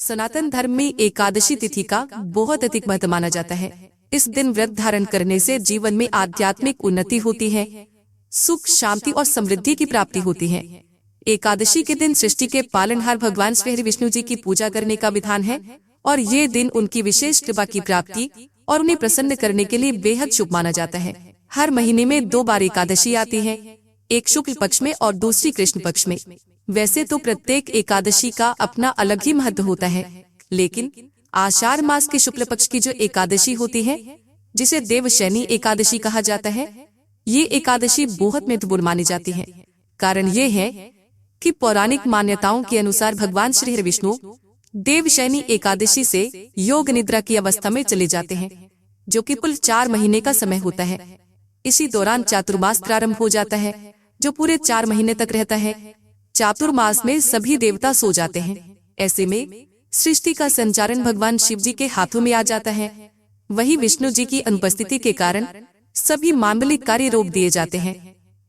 सनातन धर्म में एकादशी तिथि का बहुत अधिक महत्व माना जाता है। इस दिन व्रत धारण करने से जीवन में आध्यात्मिक उन्नति होती है, सुख, शांति और समृद्धि की प्राप्ति होती है। एकादशी के दिन सृष्टि के पालनहार भगवान श्री विष्णु जी की पूजा करने का विधान है और ये दिन उनकी विशेष कृपा की प्राप्ति और उन्हें प्रसन्न करने के लिए बेहद शुभ माना जाता है। हर महीने में 2 बार एकादशी आती है, एक शुक्ल पक्ष में और दूसरी कृष्ण पक्ष में। वैसे तो प्रत्येक एकादशी का अपना अलग ही महत्व होता है, लेकिन आषाढ़ मास के शुक्ल पक्ष की जो एकादशी होती है, जिसे देवशयनी एकादशी कहा जाता है, ये एकादशी बहुत महत्वपूर्ण मानी जाती है। कारण ये है कि पौराणिक मान्यताओं के अनुसार भगवान श्री हरि विष्णु देवशयनी एकादशी से योग निद्रा की अवस्था में चले जाते हैं, जो कि कुल 4 महीने का समय होता है। इसी दौरान चातुर्मास प्रारंभ हो जाता है, जो पूरे 4 महीने तक रहता है। चातुर्मास में सभी देवता सो जाते हैं। ऐसे में सृष्टि का संचालन भगवान शिव जी के हाथों में आ जाता है। वही विष्णु जी की अनुपस्थिति के कारण सभी मांगलिक कार्य रोक दिए जाते हैं।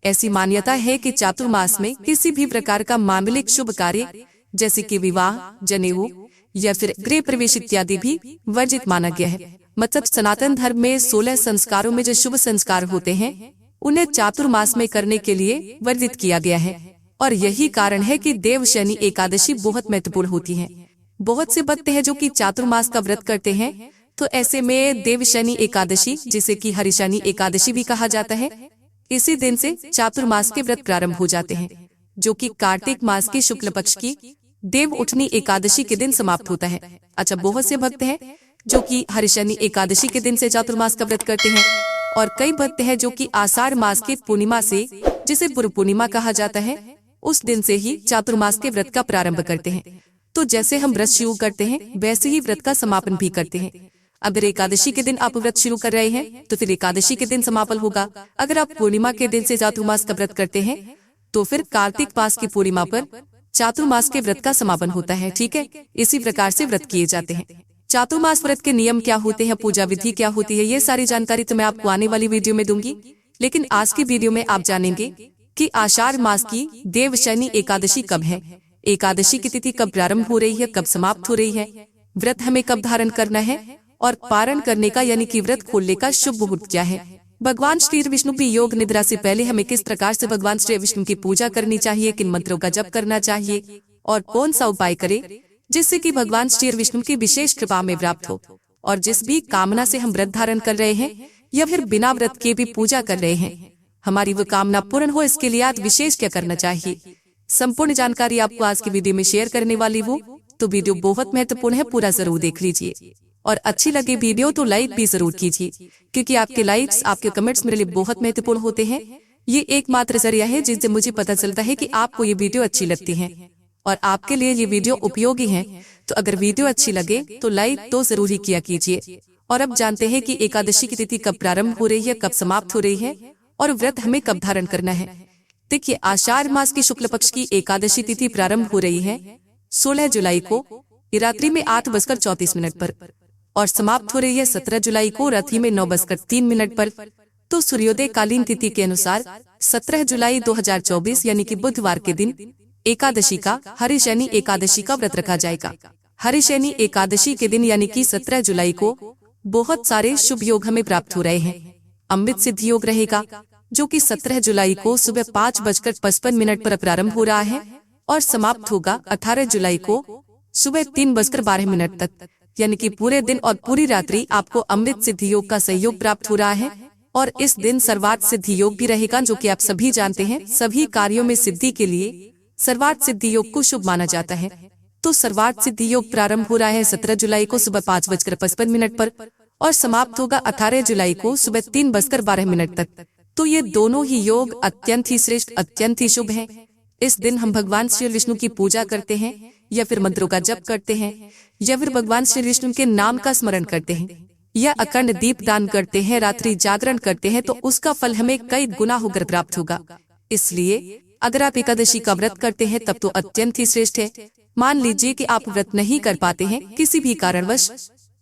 ऐसी मान्यता है कि चातुर्मास में किसी भी प्रकार का मांगलिक शुभ कार्य जैसे कि विवाह, जनेऊ या फिर गृह प्रवेश इत्यादि भी वर्जित माना गया है। मतलब सनातन धर्म में 16 संस्कारों में जो शुभ संस्कार होते हैं, उन्हें चातुर्मास में करने के लिए वर्जित किया गया है। और यही कारण है कि देवशयनी एकादशी बहुत महत्वपूर्ण होती है। बहुत से भक्त हैं जो कि चातुर्मास का व्रत करते हैं, तो ऐसे में देवशयनी एकादशी, जिसे कि हरिशयनी एकादशी भी कहा जाता है, इसी दिन से चातुर्मास के व्रत प्रारंभ हो जाते हैं, जो कि कार्तिक मास की शुक्ल पक्ष की देव उठनी एकादशी के दिन समाप्त होता है। अच्छा, बहुत से भक्त हैं जो कि हरिशयनी एकादशी के दिन से चातुर्मास का व्रत करते हैं, और कई भक्त हैं जो कि आषाढ़ मास की पूर्णिमा से, जिसे गुरु पूर्णिमा कहा जाता है, उस दिन से ही चातुर्मास के व्रत का प्रारंभ करते हैं। तो जैसे हम व्रत शुरू करते हैं, वैसे ही व्रत का समापन भी करते हैं। अगर एकादशी के दिन आप व्रत शुरू कर रहे हैं, तो फिर एकादशी के दिन समापन होगा। अगर आप पूर्णिमा के दिन से चातुर्मास का व्रत करते हैं, तो फिर कार्तिक मास की पूर्णिमा पर चातुर्मास के व्रत का समापन होता है। ठीक है, इसी प्रकार से व्रत किए जाते हैं। चातुर्मास व्रत के नियम क्या होते हैं, पूजा विधि क्या होती है, ये सारी जानकारी तो मैं आपको आने वाली वीडियो में दूंगी। लेकिन आज की वीडियो में आप जानेंगे कि आषाढ़ मास की देवशयनी एकादशी कब है, एकादशी की तिथि कब प्रारंभ हो रही है, कब समाप्त हो रही है, व्रत हमें कब धारण करना है, और पारण करने का यानी कि व्रत खोलने का शुभ मुहूर्त क्या है। भगवान श्री विष्णु की योग निद्रा से पहले हमें किस प्रकार से भगवान श्री विष्णु की पूजा करनी चाहिए, किन मंत्रों का जप करना चाहिए, और कौन सा उपाय करें जिससे कि भगवान श्री विष्णु की विशेष कृपा में प्राप्त हो। और जिस भी कामना से हम व्रत धारण कर रहे हैं या फिर बिना व्रत के भी पूजा कर रहे हैं, हमारी वो कामना पूर्ण हो, इसके लिए आज विशेष क्या करना चाहिए, संपूर्ण जानकारी आपको आज की वीडियो में शेयर करने वाली हूँ। तो वीडियो बहुत महत्वपूर्ण है, पूरा जरूर देख लीजिए। और अच्छी लगे वीडियो तो लाइक भी जरूर कीजिए, क्योंकि आपके लाइक्स, आपके कमेंट्स मेरे लिए बहुत महत्वपूर्ण होते हैं। ये एकमात्र जरिया है जिससे मुझे पता चलता है कि आपको ये वीडियो अच्छी लगती है और आपके लिए ये वीडियो उपयोगी है। तो अगर वीडियो अच्छी लगे तो लाइक तो जरूर ही किया कीजिए। और अब जानते हैं कि एकादशी की तिथि कब प्रारंभ हो रही है, कब समाप्त हो रही है, और व्रत हमें कब धारण करना है। देखिए, आषाढ़ मास की शुक्ल पक्ष की एकादशी तिथि प्रारंभ हो रही है 16 जुलाई को रात्रि में 8:34 पर, और समाप्त हो रही है 17 जुलाई को रात्रि में 9:03 पर। तो सूर्योदय कालीन तिथि के अनुसार 17 जुलाई 2024 यानी कि बुधवार के दिन एकादशी का, हरिशयनी एकादशी का व्रत रखा जाएगा। हरिशयनी एकादशी के दिन यानी कि 17 जुलाई को बहुत सारे शुभ योग हमें प्राप्त हो रहे हैं। अमृत सिद्धि योग रहेगा, जो कि 17 जुलाई को सुबह 5:55 पर प्रारंभ हो रहा है और समाप्त होगा 18 जुलाई को सुबह 3:12 तक। यानी कि पूरे दिन और पूरी रात्रि आपको अमृत सिद्धि योग का सहयोग प्राप्त हो रहा है। और इस दिन सर्वार्थ सिद्धि योग भी रहेगा, जो कि आप सभी जानते हैं, सभी कार्यों में सिद्धि के लिए सर्वार्थ सिद्धि योग को शुभ माना जाता है। तो सर्वार्थ सिद्धि योग प्रारंभ हो रहा है 17 जुलाई को सुबह 5:55 पर और समाप्त होगा 18 जुलाई को सुबह 3:12 तक। तो ये दोनों ही योग अत्यंत ही श्रेष्ठ, अत्यंत ही शुभ हैं। इस दिन हम भगवान श्री विष्णु की पूजा करते हैं, या फिर मंत्रों का जप करते हैं, या फिर भगवान श्री विष्णु के नाम का स्मरण करते हैं, या अखंड दीप दान करते हैं, रात्रि जागरण करते हैं, तो उसका फल हमें कई गुना होकर प्राप्त होगा। इसलिए अगर आप एकादशी का व्रत करते हैं तब तो अत्यंत ही श्रेष्ठ है। मान लीजिए कि आप व्रत नहीं कर पाते हैं किसी भी कारणवश,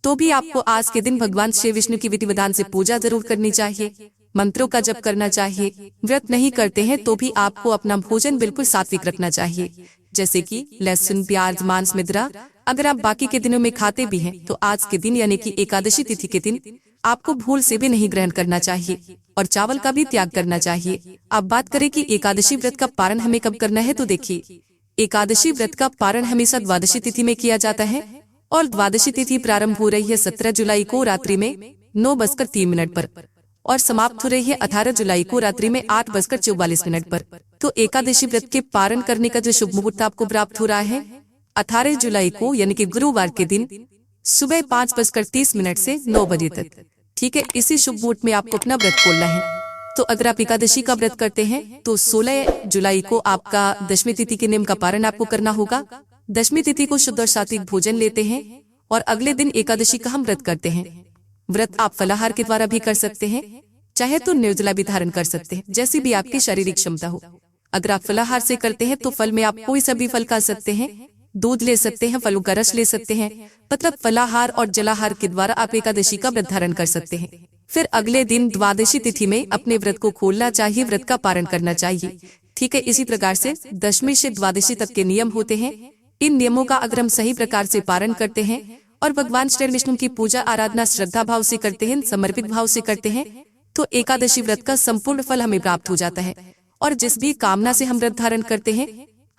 तो भी आपको आज के दिन भगवान श्री विष्णु की विधि विधान से पूजा जरूर करनी चाहिए, मंत्रों का जप करना चाहिए। व्रत नहीं करते हैं तो भी आपको अपना भोजन बिल्कुल सात्विक रखना चाहिए, जैसे कि लहसुन, प्याज, मांस, मिद्रा। अगर आप बाकी के दिनों में खाते भी हैं तो आज के दिन यानी कि एकादशी तिथि के दिन आपको भूल से भी नहीं ग्रहण करना चाहिए और चावल का भी त्याग करना चाहिए। अब बात करें कि एकादशी व्रत का पारण हमें कब करना है, तो देखिए एकादशी व्रत का पारण हमेशा द्वादशी तिथि में किया जाता है और द्वादशी तिथि प्रारंभ हो रही है 17 जुलाई को रात्रि में 9:03 पर और समाप्त हो रही है 18 जुलाई को रात्रि में 8:44 पर। तो एकादशी व्रत के पारण करने का जो शुभ मुहूर्त आपको प्राप्त हो रहा है 18 जुलाई को यानी कि गुरुवार के दिन सुबह 5:30 से 9 बजे तक। ठीक है, इसी शुभ मुहूर्त में आपको अपना व्रत खोलना है। तो अगर आप एकादशी का व्रत करते हैं तो 16 जुलाई को आपका दशमी तिथि के नियम का पारण आपको करना होगा। दशमी तिथि को शुद्ध और सात्विक भोजन लेते हैं और अगले दिन एकादशी का हम व्रत करते हैं। व्रत आप फलाहार के द्वारा भी कर सकते हैं, चाहे तो निर्जला भी धारण कर सकते हैं, जैसी भी आपकी शारीरिक क्षमता हो। अगर आप फलाहार से करते हैं तो फल में आप कोई सा भी फल खा सकते हैं, दूध ले सकते हैं, फलों का रस ले सकते हैं, मतलब फलाहार और जलाहार के द्वारा आप एकादशी का व्रत धारण कर सकते हैं। फिर अगले दिन द्वादशी तिथि में अपने व्रत को खोलना चाहिए, व्रत का पारण करना चाहिए। ठीक है, इसी प्रकार से दशमी से द्वादशी तक के नियम होते हैं। इन नियमों का अगर हम सही प्रकार से पालन करते हैं और भगवान श्री विष्णु की पूजा आराधना श्रद्धा भाव से करते हैं, समर्पित भाव से करते हैं, तो एकादशी व्रत का संपूर्ण फल हमें प्राप्त हो जाता है और जिस भी कामना से हम व्रत धारण करते हैं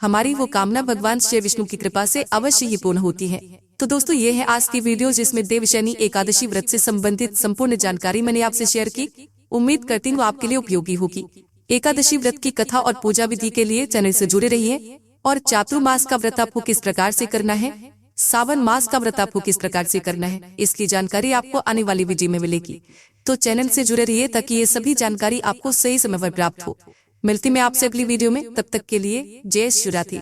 हमारी वो कामना भगवान श्री विष्णु की कृपा से अवश्य ही पूर्ण होती है। तो दोस्तों, ये है आज की वीडियो जिसमें देवशयनी एकादशी व्रत से संबंधित संपूर्ण जानकारी मैंने आपसे शेयर की। उम्मीद करती हूँ आपके लिए उपयोगी होगी। एकादशी व्रत की कथा और पूजा विधि के लिए चैनल से जुड़े रहिए और चातुर्मास का व्रत आपको किस प्रकार से करना है, सावन मास का व्रत आपको किस प्रकार से करना है, इसकी जानकारी आपको आने वाली वीडियो में मिलेगी। तो चैनल से जुड़े रहिए ताकि ये सभी जानकारी आपको सही समय पर प्राप्त हो। मिलती मैं आपसे अगली वीडियो में, तब तक के लिए जय शिवरात्रि।